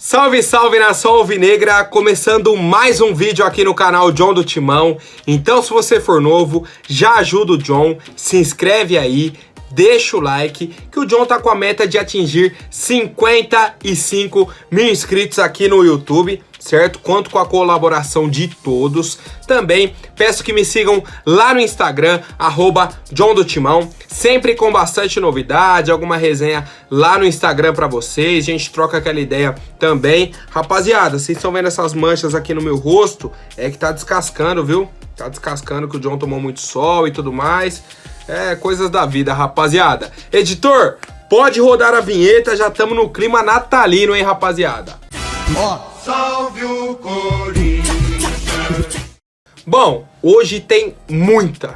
Salve, salve nação alvinegra, começando mais um vídeo aqui no canal John do Timão. Então se você for novo, já ajuda o John, se inscreve aí, deixa o like, que o John tá com a meta de atingir 55 mil inscritos aqui no YouTube, certo? Conto com a colaboração de todos. Também peço que me sigam lá no Instagram, @JohnDoTimão, sempre com bastante novidade, alguma resenha lá no Instagram pra vocês, a gente troca aquela ideia também. Rapaziada, vocês estão vendo essas manchas aqui no meu rosto? É que tá descascando, viu? Tá descascando que o John tomou muito sol e tudo mais. É, coisas da vida, rapaziada. Editor, pode rodar a vinheta, já estamos no clima natalino, hein, rapaziada? Ó, salve o Corinthians. Bom, hoje tem muita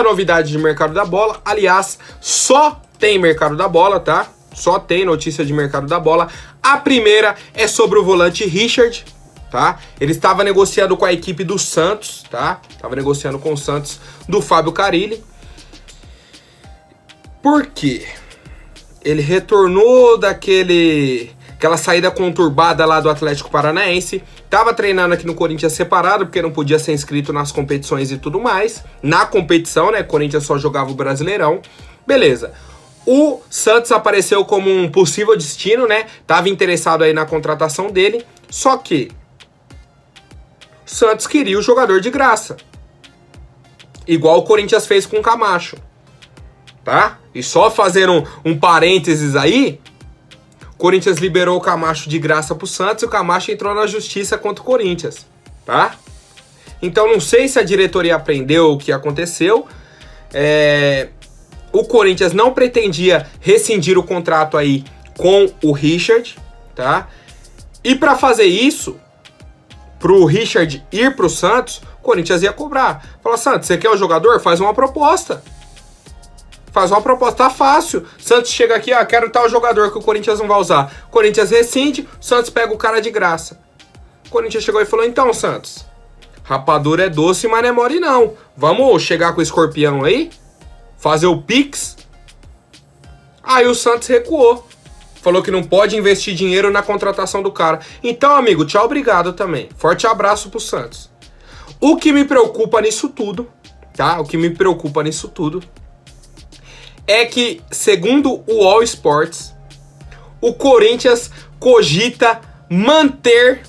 novidade de mercado da bola. Aliás, só tem mercado da bola, tá? Só tem notícia de mercado da bola. A primeira é sobre o volante Richard, tá? Ele estava negociando com a equipe do Santos, tá? Estava negociando com o Santos do Fábio Carille. Por quê? Ele retornou daquela saída conturbada lá do Atlético Paranaense, tava treinando aqui no Corinthians separado, porque não podia ser inscrito nas competições e tudo mais. Na competição, né, Corinthians só jogava o Brasileirão. Beleza. O Santos apareceu como um possível destino, né, tava interessado aí na contratação dele, só que o Santos queria o jogador de graça. Igual o Corinthians fez com o Camacho, tá? E só fazendo um parênteses aí, o Corinthians liberou o Camacho de graça pro Santos e o Camacho entrou na justiça contra o Corinthians, tá? Então não sei se a diretoria aprendeu o que aconteceu. O Corinthians não pretendia rescindir o contrato aí com o Richard, tá? E para fazer isso, pro Richard ir pro Santos, o Corinthians ia cobrar. Fala, Santos, você quer o jogador? Faz uma proposta. Faz uma proposta, tá fácil. Santos chega aqui, ó, quero tal jogador que o Corinthians não vai usar. O Corinthians rescinde, o Santos pega o cara de graça. O Corinthians chegou e falou, então, Santos, rapadura é doce, mas não é mole não. Vamos chegar com o escorpião aí? Fazer o Pix? Aí o Santos recuou. Falou que não pode investir dinheiro na contratação do cara. Então, amigo, tchau, obrigado também. Forte abraço pro Santos. O que me preocupa nisso tudo, tá? O que me preocupa nisso tudo é que, segundo o All Sports, o Corinthians cogita manter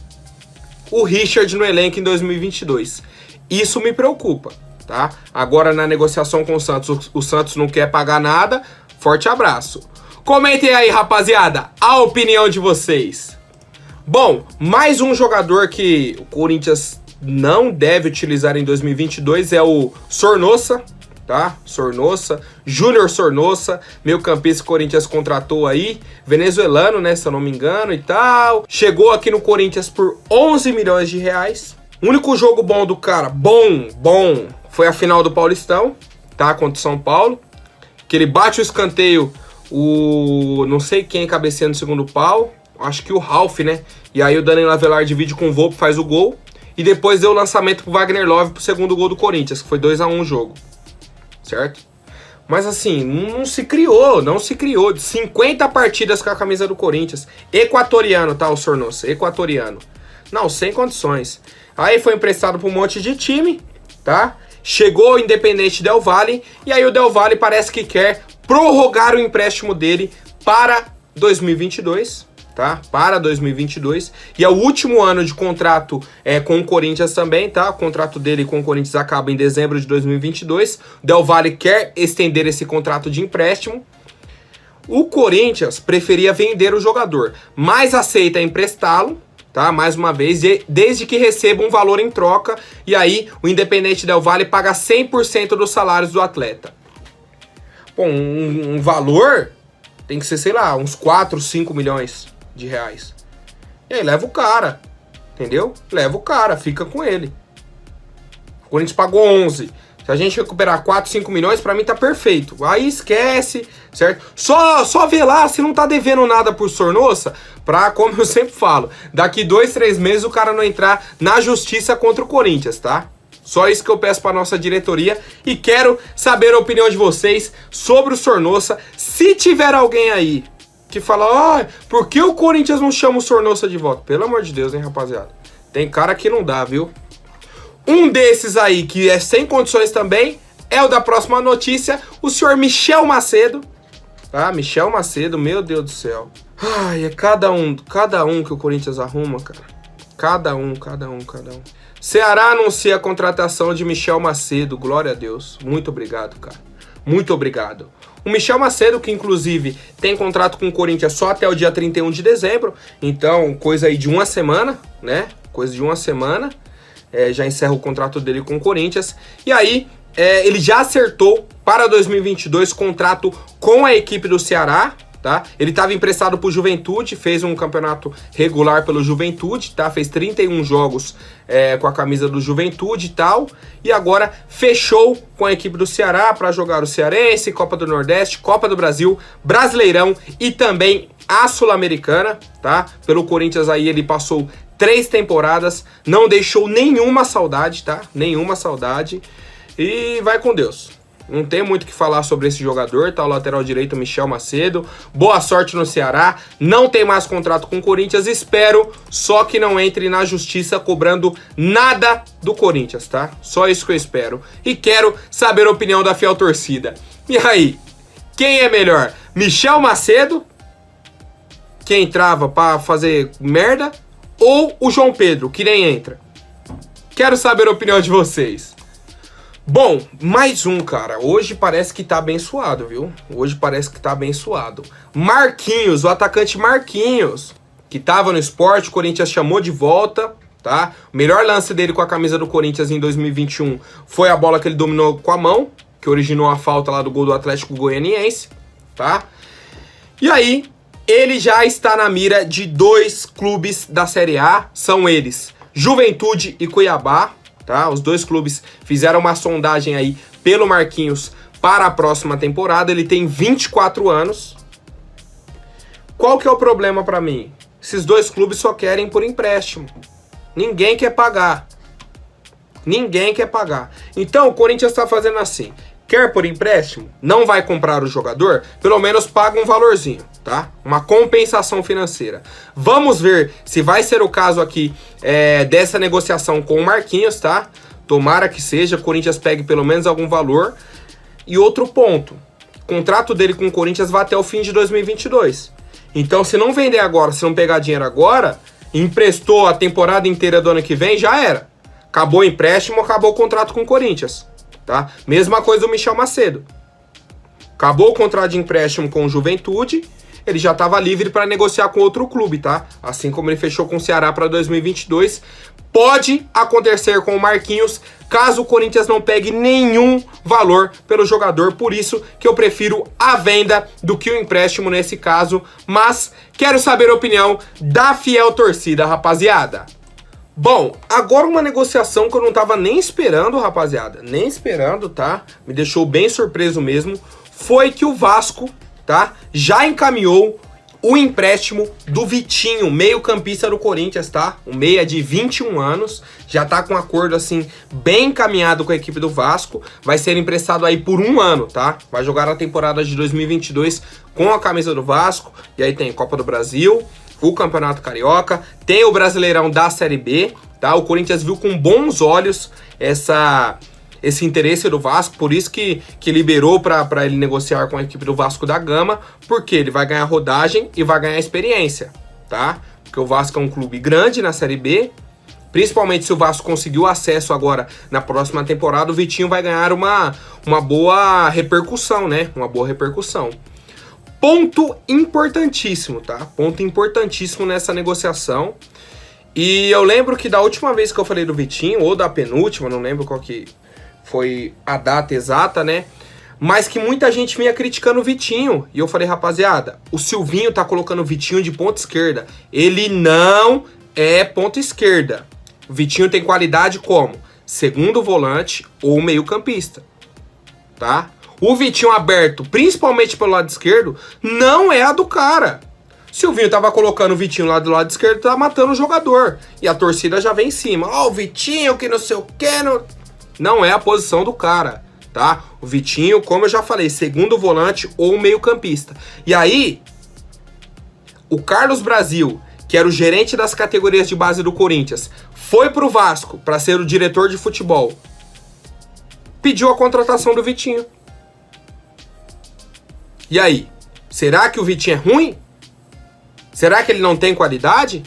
o Richard no elenco em 2022. Isso me preocupa, tá? Agora, na negociação com o Santos, o Santos não quer pagar nada. Forte abraço. Comentem aí, rapaziada, a opinião de vocês. Bom, mais um jogador que o Corinthians não deve utilizar em 2022 é o Sornosa, tá? Sornosa, Júnior Sornosa, meio campista que o Corinthians contratou aí, venezuelano, né, se eu não me engano e tal. Chegou aqui no Corinthians por 11 milhões de reais. O único jogo bom do cara, bom, foi a final do Paulistão, tá? Contra o São Paulo, que ele bate o escanteio, não sei quem cabeceando no segundo pau, acho que o Ralf, né? E aí o Danilo Avelar divide com o Volpi, faz o gol. E depois deu o lançamento pro Wagner Love pro segundo gol do Corinthians, que foi 2-1 o jogo. Certo? Mas assim, não se criou. 50 partidas com a camisa do Corinthians. Equatoriano, tá, o Sornosa? Equatoriano. Não, sem condições. Aí foi emprestado pra um monte de time, tá? Chegou o Independente Del Valle. E aí o Del Valle parece que quer prorrogar o empréstimo dele para 2022. Tá? Para 2022, e é o último ano de contrato com o Corinthians também, tá? O contrato dele com o Corinthians acaba em dezembro de 2022. O Del Valle quer estender esse contrato de empréstimo. O Corinthians preferia vender o jogador, mas aceita emprestá-lo, tá? Mais uma vez, desde que receba um valor em troca, e aí o Independente Del Valle paga 100% dos salários do atleta. Bom, um valor tem que ser, sei lá, uns 4, 5 milhões de reais. E aí leva o cara, entendeu? Leva o cara, fica com ele. O Corinthians pagou 11. Se a gente recuperar 4, 5 milhões, pra mim tá perfeito. Aí esquece, certo? Só vê lá se não tá devendo nada por Sornosa, pra, como eu sempre falo, daqui 2, 3 meses o cara não entrar na justiça contra o Corinthians, tá? Só isso que eu peço pra nossa diretoria e quero saber a opinião de vocês sobre o Sornosa. Se tiver alguém aí que fala, por que o Corinthians não chama o Sornosa de volta? Pelo amor de Deus, hein, rapaziada? Tem cara que não dá, viu? Um desses aí, que é sem condições também, é o da próxima notícia, o senhor Michel Macedo. Ah, Michel Macedo, meu Deus do céu. Ai, é cada um que o Corinthians arruma, cara. Cada um. Ceará anuncia a contratação de Michel Macedo, glória a Deus. Muito obrigado, cara. Muito obrigado. O Michel Macedo, que inclusive tem contrato com o Corinthians só até o dia 31 de dezembro. Então, coisa aí de uma semana, né? Coisa de uma semana. Já encerra o contrato dele com o Corinthians. E aí, ele já acertou para 2022 contrato com a equipe do Ceará, tá? Ele estava emprestado pro Juventude, fez um campeonato regular pelo Juventude, tá? Fez 31 jogos com a camisa do Juventude e tal. E agora fechou com a equipe do Ceará para jogar o Cearense, Copa do Nordeste, Copa do Brasil, Brasileirão e também a Sul-Americana, tá? Pelo Corinthians aí ele passou 3 temporadas, não deixou nenhuma saudade, tá? Nenhuma saudade. E vai com Deus. Não tem muito o que falar sobre esse jogador, tá? O lateral direito Michel Macedo. Boa sorte no Ceará. Não tem mais contrato com o Corinthians. Espero só que não entre na justiça cobrando nada do Corinthians, tá? Só isso que eu espero. E quero saber a opinião da fiel torcida. E aí? Quem é melhor? Michel Macedo, que entrava pra fazer merda, ou o João Pedro, que nem entra? Quero saber a opinião de vocês. Bom, mais um, cara. Hoje parece que tá abençoado, viu? Hoje parece que tá abençoado. Marquinhos, o atacante Marquinhos, que tava no Sport, o Corinthians chamou de volta, tá? O melhor lance dele com a camisa do Corinthians em 2021 foi a bola que ele dominou com a mão, que originou a falta lá do gol do Atlético Goianiense, tá? E aí, ele já está na mira de 2 clubes da Série A, são eles Juventude e Cuiabá. Tá? Os 2 clubes fizeram uma sondagem aí pelo Marquinhos para a próxima temporada. Ele tem 24 anos. Qual que é o problema para mim? Esses 2 clubes só querem por empréstimo. Ninguém quer pagar. Ninguém quer pagar. Então o Corinthians está fazendo assim. Quer por empréstimo? Não vai comprar o jogador? Pelo menos paga um valorzinho, tá? Uma compensação financeira. Vamos ver se vai ser o caso aqui dessa negociação com o Marquinhos, tá? Tomara que seja, o Corinthians pegue pelo menos algum valor. E outro ponto, o contrato dele com o Corinthians vai até o fim de 2022. Então se não vender agora, se não pegar dinheiro agora, emprestou a temporada inteira do ano que vem, já era. Acabou o empréstimo, acabou o contrato com o Corinthians. Tá? Mesma coisa do Michel Macedo. Acabou o contrato de empréstimo com o Juventude, ele já estava livre para negociar com outro clube, tá? Assim como ele fechou com o Ceará para 2022. Pode acontecer com o Marquinhos, caso o Corinthians não pegue nenhum valor pelo jogador. Por isso que eu prefiro a venda do que o empréstimo nesse caso. Mas quero saber a opinião da fiel torcida, rapaziada. Bom, agora uma negociação que eu não tava nem esperando, rapaziada. Nem esperando, tá? Me deixou bem surpreso mesmo. Foi que o Vasco, tá? Já encaminhou o empréstimo do Vitinho, meio-campista do Corinthians, tá? Um meia de 21 anos. Já tá com um acordo, assim, bem encaminhado com a equipe do Vasco. Vai ser emprestado aí por 1 ano, tá? Vai jogar na temporada de 2022 com a camisa do Vasco. E aí tem Copa do Brasil, o Campeonato Carioca, tem o Brasileirão da Série B, tá? O Corinthians viu com bons olhos esse interesse do Vasco, por isso que liberou para ele negociar com a equipe do Vasco da Gama, porque ele vai ganhar rodagem e vai ganhar experiência, tá? Porque o Vasco é um clube grande na Série B, principalmente se o Vasco conseguiu acesso agora na próxima temporada, o Vitinho vai ganhar uma boa repercussão, né? Uma boa repercussão. Ponto importantíssimo, tá? Ponto importantíssimo nessa negociação. E eu lembro que da última vez que eu falei do Vitinho, ou da penúltima, não lembro qual que foi a data exata, né? Mas que muita gente vinha criticando o Vitinho. E eu falei, rapaziada, o Silvinho tá colocando o Vitinho de ponta esquerda. Ele não é ponta esquerda. O Vitinho tem qualidade como segundo volante ou meio campista, tá? O Vitinho aberto, principalmente pelo lado esquerdo, não é a do cara. Silvinho tava colocando o Vitinho lá do lado esquerdo, tá matando o jogador. E a torcida já vem em cima. Ó, o Vitinho que não sei o que. Não é a posição do cara, tá? O Vitinho, como eu já falei, segundo volante ou meio campista. E aí, o Carlos Brasil, que era o gerente das categorias de base do Corinthians, foi pro Vasco para ser o diretor de futebol, pediu a contratação do Vitinho. E aí? Será que o Vitinho é ruim? Será que ele não tem qualidade?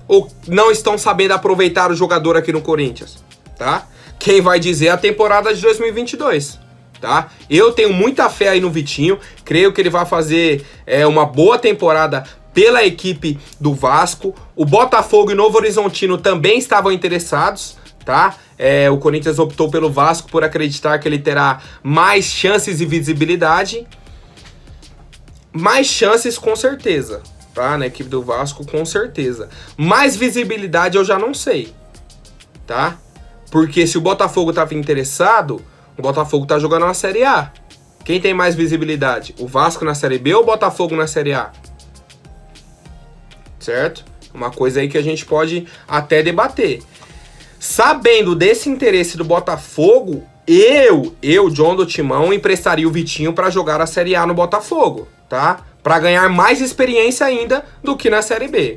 Ou não estão sabendo aproveitar o jogador aqui no Corinthians? Tá? Quem vai dizer é a temporada de 2022. Tá? Eu tenho muita fé aí no Vitinho. Creio que ele vai fazer uma boa temporada pela equipe do Vasco. O Botafogo e Novo Horizontino também estavam interessados. Tá? O Corinthians optou pelo Vasco por acreditar que ele terá mais chances e visibilidade. Mais chances com certeza, tá? Na equipe do Vasco com certeza. Mais visibilidade eu já não sei, tá? Porque se o Botafogo estava interessado, o Botafogo tá jogando na Série A. Quem tem mais visibilidade? O Vasco na Série B ou o Botafogo na Série A? Certo? Uma coisa aí que a gente pode até debater. Sabendo desse interesse do Botafogo, eu, John do Timão, emprestaria o Vitinho para jogar a Série A no Botafogo, tá? Para ganhar mais experiência ainda do que na Série B.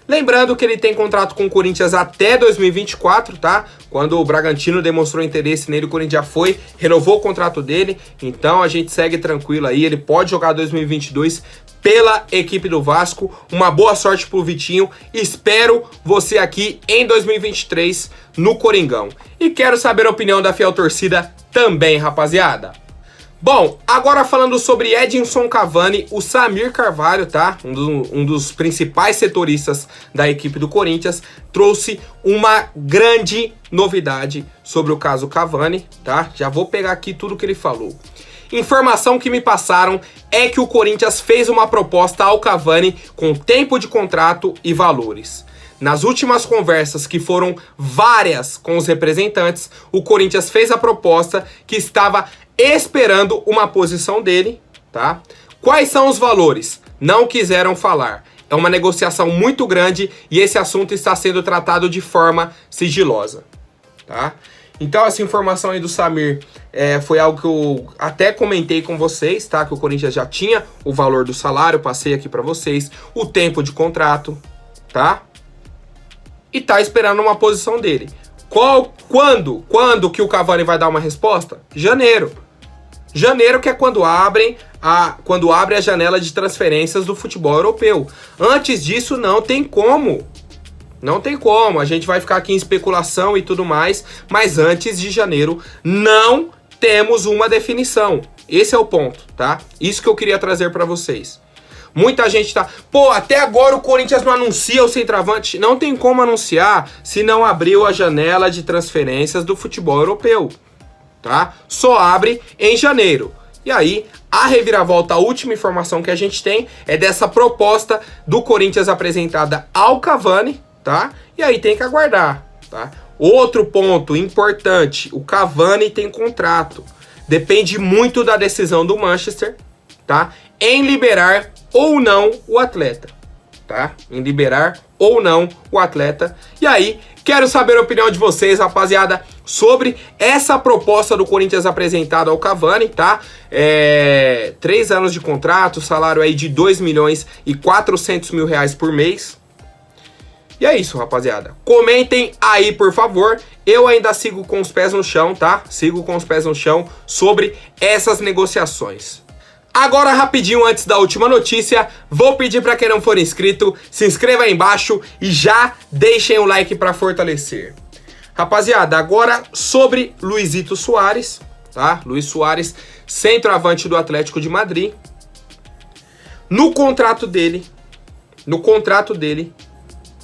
Lembrando que ele tem contrato com o Corinthians até 2024, tá? Quando o Bragantino demonstrou interesse nele, o Corinthians já foi, renovou o contrato dele. Então a gente segue tranquilo aí, ele pode jogar 2022 pela equipe do Vasco. Uma boa sorte pro Vitinho. Espero você aqui em 2023 no Coringão. E quero saber a opinião da fiel torcida também, rapaziada. Bom, agora falando sobre Edinson Cavani, o Samir Carvalho, tá? Um dos principais setoristas da equipe do Corinthians, trouxe uma grande novidade sobre o caso Cavani, tá? Já vou pegar aqui tudo que ele falou. Informação que me passaram é que o Corinthians fez uma proposta ao Cavani com tempo de contrato e valores. Nas últimas conversas, que foram várias com os representantes, o Corinthians fez a proposta que estava esperando uma posição dele, tá? Quais são os valores? Não quiseram falar. É uma negociação muito grande e esse assunto está sendo tratado de forma sigilosa, tá? Então essa informação aí do Samir foi algo que eu até comentei com vocês, tá? Que o Corinthians já tinha o valor do salário, passei aqui pra vocês, o tempo de contrato, tá? E tá esperando uma posição dele. Quando que o Cavani vai dar uma resposta? Janeiro. Janeiro, que é quando abre a janela de transferências do futebol europeu. Antes disso, não tem como. Não tem como. A gente vai ficar aqui em especulação e tudo mais, mas antes de janeiro não temos uma definição. Esse é o ponto, tá? Isso que eu queria trazer para vocês. Muita gente tá... Pô, até agora o Corinthians não anuncia o centroavante. Não tem como anunciar se não abriu a janela de transferências do futebol europeu, tá? Só abre em janeiro. E aí, a reviravolta, a última informação que a gente tem é dessa proposta do Corinthians apresentada ao Cavani, tá? E aí tem que aguardar, tá? Outro ponto importante, o Cavani tem contrato. Depende muito da decisão do Manchester, tá? Em liberar ou não o atleta, tá? Em liberar ou não o atleta. E aí, quero saber a opinião de vocês, rapaziada, sobre essa proposta do Corinthians apresentada ao Cavani, tá? 3 anos de contrato, salário aí de 2.400.000 reais por mês. E é isso, rapaziada. Comentem aí, por favor. Eu ainda sigo com os pés no chão, tá? Sigo com os pés no chão sobre essas negociações. Agora, rapidinho, antes da última notícia, vou pedir para quem não for inscrito, se inscreva aí embaixo e já deixem o like para fortalecer. Rapaziada, agora sobre Luizito Soares, tá? Luiz Soares, centroavante do Atlético de Madrid. No contrato dele,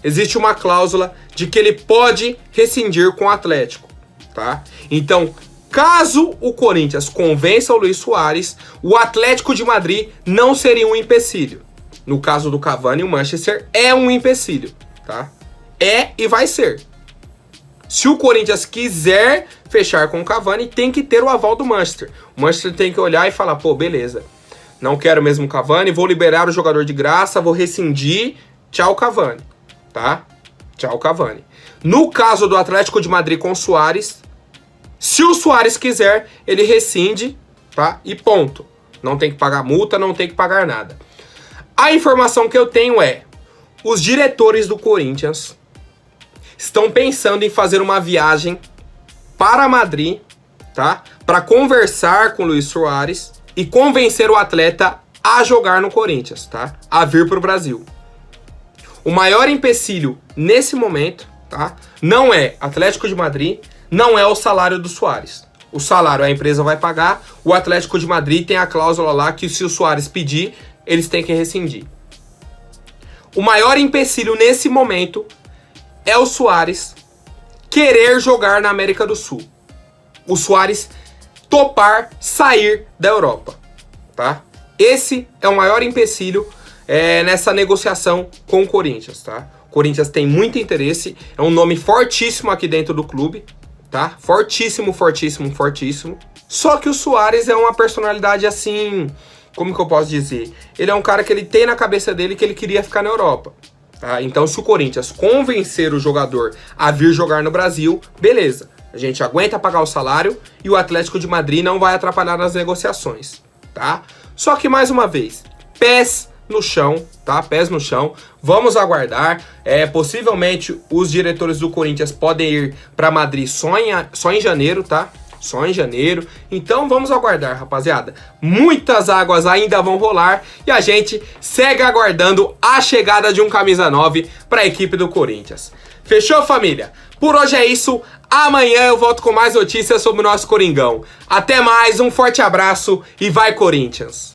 existe uma cláusula de que ele pode rescindir com o Atlético, tá? Então, caso o Corinthians convença o Luiz Soares, o Atlético de Madrid não seria um empecilho. No caso do Cavani, o Manchester é um empecilho, tá? É e vai ser. Se o Corinthians quiser fechar com o Cavani, tem que ter o aval do Manchester. O Manchester tem que olhar e falar, pô, beleza, não quero mesmo o Cavani, vou liberar o jogador de graça, vou rescindir, tchau Cavani, tá? Tchau Cavani. No caso do Atlético de Madrid com o Soares, se o Soares quiser, ele rescinde, tá? E ponto. Não tem que pagar multa, não tem que pagar nada. A informação que eu tenho é: os diretores do Corinthians estão pensando em fazer uma viagem para Madrid, tá? Para conversar com o Luis Soares e convencer o atleta a jogar no Corinthians, tá? A vir para o Brasil. O maior empecilho nesse momento, tá? Não é Atlético de Madrid, não é o salário do Soares. O salário a empresa vai pagar, o Atlético de Madrid tem a cláusula lá que se o Soares pedir, eles têm que rescindir. O maior empecilho nesse momento é o Soares querer jogar na América do Sul. O Soares topar sair da Europa, tá? Esse é o maior empecilho nessa negociação com o Corinthians, tá? O Corinthians tem muito interesse, é um nome fortíssimo aqui dentro do clube, tá? Fortíssimo, fortíssimo, fortíssimo. Só que o Soares é uma personalidade assim, como que eu posso dizer? Ele é um cara que ele tem na cabeça dele que ele queria ficar na Europa. Tá? Então, se o Corinthians convencer o jogador a vir jogar no Brasil, beleza. A gente aguenta pagar o salário e o Atlético de Madrid não vai atrapalhar nas negociações, tá? Só que, mais uma vez, pés no chão, tá? Pés no chão. Vamos aguardar. Possivelmente, os diretores do Corinthians podem ir para Madrid só em janeiro, tá? Só em janeiro. Então vamos aguardar, rapaziada. Muitas águas ainda vão rolar e a gente segue aguardando a chegada de um camisa 9 para a equipe do Corinthians. Fechou, família? Por hoje é isso. Amanhã eu volto com mais notícias sobre o nosso Coringão. Até mais, um forte abraço e vai Corinthians!